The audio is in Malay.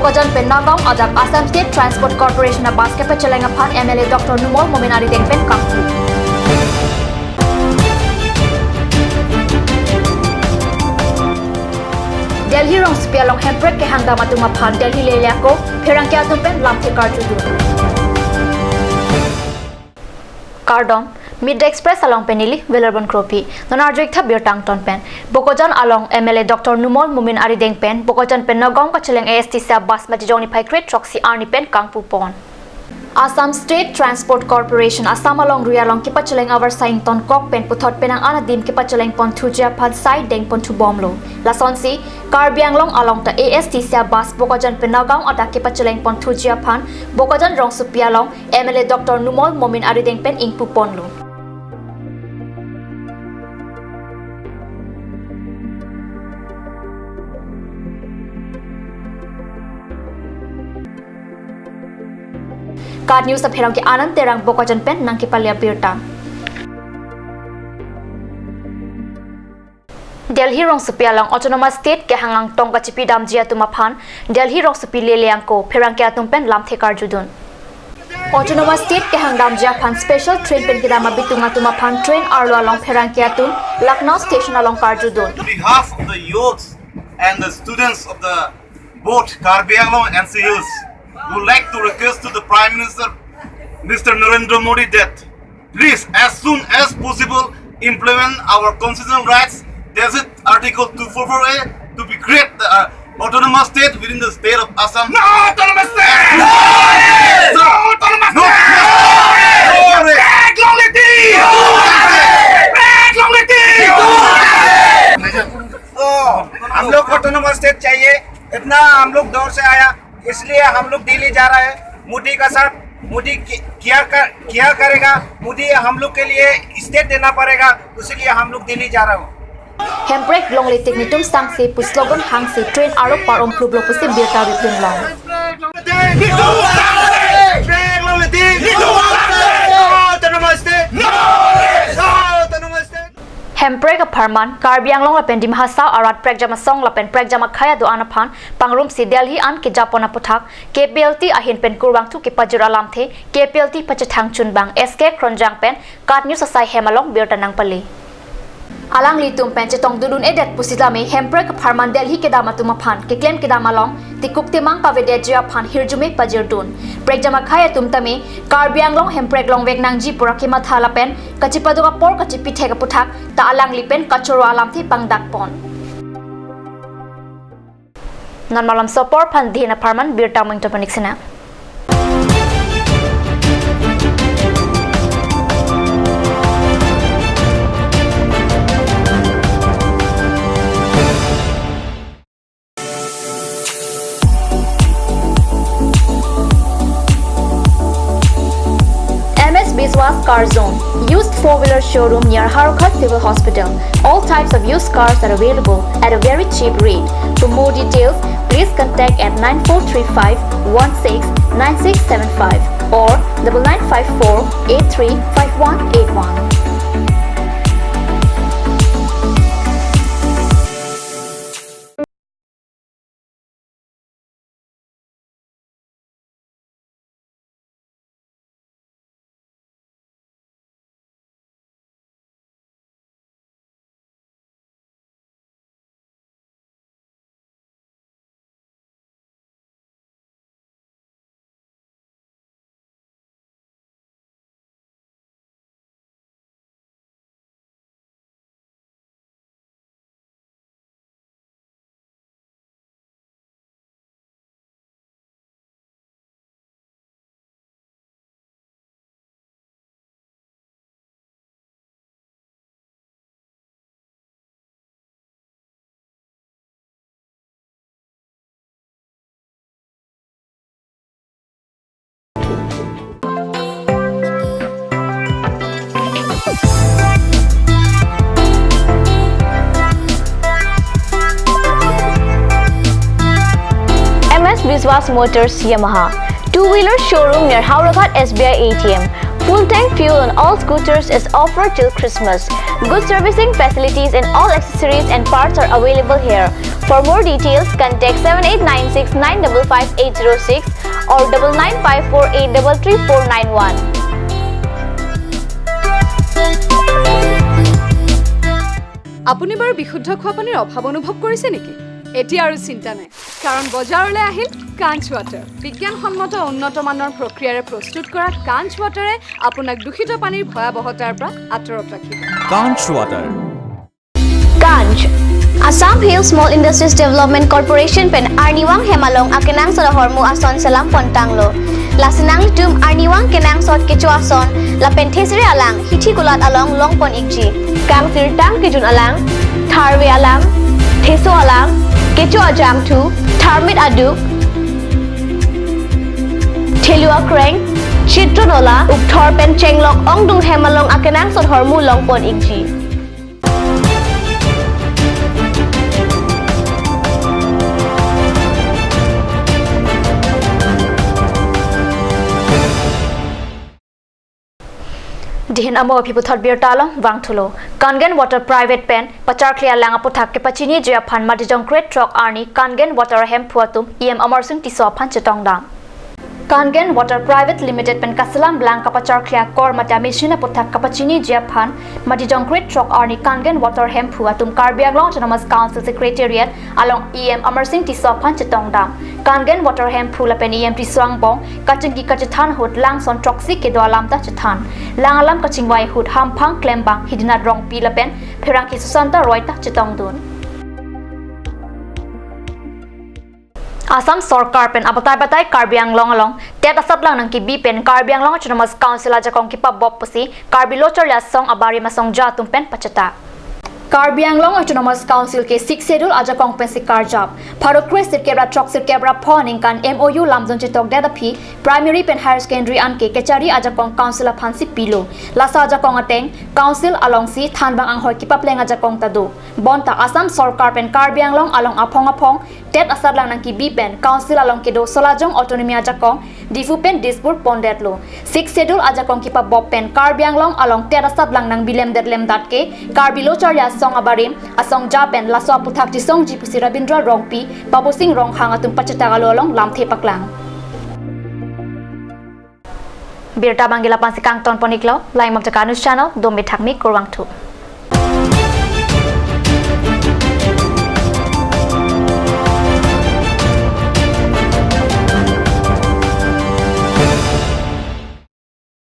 Bokajan Penagong Adak Assam State Transport Corporation of Basket Pechalangapan MLA Dr. Numol Mominari Dengpen Kangpu. Delhi Rong Spialong Hemprek ke hangga matumapan Delhi Leliako Pirangkya Tumpen Lamte Karjudu. Kardom Midday Express along Penili Villarban Kropi Nonarjik Thabir Tangton Pen Bokajan along MLA Dr. Numol Mumin Ari Dengpen Bokajan Pen Nagong Kacheleng AST Sa Bas Majoni Paikret Troxy Arni Pen Kangpu Pon Assam State Transport Corporation Assam along Rialong Kipacheleng Avar Saington Kok Pen Puthot Penang Anadim Kipacheleng Pon Tuja Pad Sai Deng Pon Tubomlo Lasonsi Karbiang Long along the AST Sa Bas Bokajan Pen Nagong Adak Kipacheleng Pon Tuja Pan Bokajan Rong Supialong MLA Dr. Numol Mumin Ari Dengpen Ingpu Ponlo Card News of Herang ki Anand Terang Bokajan Pen nang Kipalya Birta. Delhi Rong Supialang Autonomous State ke hangang tong kachipi dam jia tumapan Delhi Rong Supi leleang ko Perang ke atumpen lam thekar judun. Autonomous State ke hang dam jia pan special train pen kidama bitunga tumapan train arlo along Perang ke atun Lucknow station along Karjudun. On behalf of the youths and the students of the both Karbianglong and CUs, would like to request to the Prime Minister, Mr. Narendra Modi, that please, as soon as possible, implement our constitutional rights, Desert Article 244A, to be create the autonomous state within the state of Assam. No autonomous state! No! No autonomous state! No! Back longevity! Back longevity! हम लोग autonomous state चाहिए इतना हम लोग दौर से आया इसलिए हम लोग दिल्ली जा रहे हैं मोदी का साथ मोदी क्या करेगा मोदी हम लोग के लिए स्टेट देना पड़ेगा इसलिए हम लोग दिल्ली जा रहे हैं Hemprek long le teknitum sang se puslogon hang se train aro parom plublo puse birta ripin long Hemprek a Parman, Karbiang long lapen dimhasa arat pregjama song lapen pregjama khaya do anapan pangrum si Delhi an ke Japona puthak KPLT ahin pen kurwang tu ke pajura lamthe KPLT pachethang chunbang SK kronjang pen Card News asai hemalong birta nang pali Alang litum pen chetong dudun edet pusilame Hemprek a Parman Delhi ke dama tumapan ke claim ke dama long tikuk timang pavede jia pan hirjume pajirdun pregjama khaya tumtame Karbiang long Hemprek long vek nangji purake mathala pen kachipaduga por kachipi thega puthak ta alang lipen kachoro alam thi pangdak pon nan malam sopor pan dina Parman birta ming topaniksena Biswas Car Zone, used four-wheeler showroom near Harukat Civil Hospital. All types of used cars are available at a very cheap rate. For more details, please contact at 9435 169675 or 9954 835181. Biswas Motors Yamaha, two-wheeler showroom near Hauragat SBI ATM, Full tank fuel on all scooters is offered till Christmas. Good servicing facilities and all accessories and parts are available here. For more details, contact 7896 955 806 or 9954833491. আপুনি বাৰু বিশুদ্ধ খোৱা পানীৰ অভাৱ অনুভৱ কৰিছে নেকি? এতিয়া আৰু চিন্তা নাই, কাৰণ বজাৰলৈ আহিল কাঞ্চ ৱাটাৰ। বিজ্ঞানসন্মত উন্নত মানৰ প্ৰক্ৰিয়াৰে প্ৰস্তুত কৰা কাঞ্চ ৱাটাৰে আপোনাক দূষিত পানীৰ ভয়াৱহতাৰ পৰা আঁতৰত ৰাখিব। কাঞ্চ water. Kangen, Assam Hill Small Industries Development Corporation pen Arniwang Hemalong akenang sa hormu ason salam pontanglo. Lasinang tum Arniwang kenang sot kecu ason la penthesri alang hithi kulat along long pon ikji. Kang sirtang kijun alang, tharwe alang, theso alang, kecu ajam tu, tharmit aduk, thelua kreng, chitronola, upthor pen chenglok ongdung Hemalong akenang sot hormu long pon ikji. Dihin amo apiputhot birtalong wangthulo Kangen Water Private Pen pachar khlia langa puthak ke pachini jia phan madijong crate truck arni Kangen Water hem phuatum amarsung tiso phan chetongdam Kangen Water Private Limited pen kasalam blanca pachar khlia kor mata machine puthak kapachini jia phan madijong crate truck arni Kangen Water hem phuatum Karbianglong Autonomous Council Secretariat along amarsung tiso phan chetongdam Kangen Water hem phula pen tiswang bong kachingki kachathan hut lang son troxy ke doalam ta chathan langalam kachingwai hut hamphang klembang hidina rong pila pen pherang ki susanta roy ta chetong dun Assam Sarkar pen abatai Karbianglong along tet asat lang nang ki bi pen Karbianglong Autonomous Council aja kong ki pa bop pasi Karbilochor la song abari masong ja tum pen pachata Karbianglong Autonomous Council ke 6 schedule aja kong pen si karjap Pharok Crest kebra truck kebra phoning kan MOU lamjon chetok deda phi primary pen higher secondary an ke kechari aja kong council a phansi pilo lasa aja kong ateng council along si thanbang ang hoi kipa pleng aja kong tadu bonta Assam Sarkar pen Karbianglong along apong tet asat lang nang ki bi pen council along ke do solajong autonomy aja kong difu pen dispur pondetlo 6 schedule aja kong kipa bop pen Karbianglong along tet asat lang nang bilem detlem dat ke Karbilochar ya song abarim asong japen laso puthak ti song jipusi Rabindra rongpi babosing rong hanga tum pachata galolong lamthe paklang Birta Bangila Pansikang Ton Poniklo Laim of the Kanus channel Dombe Thakmi Kurwang 2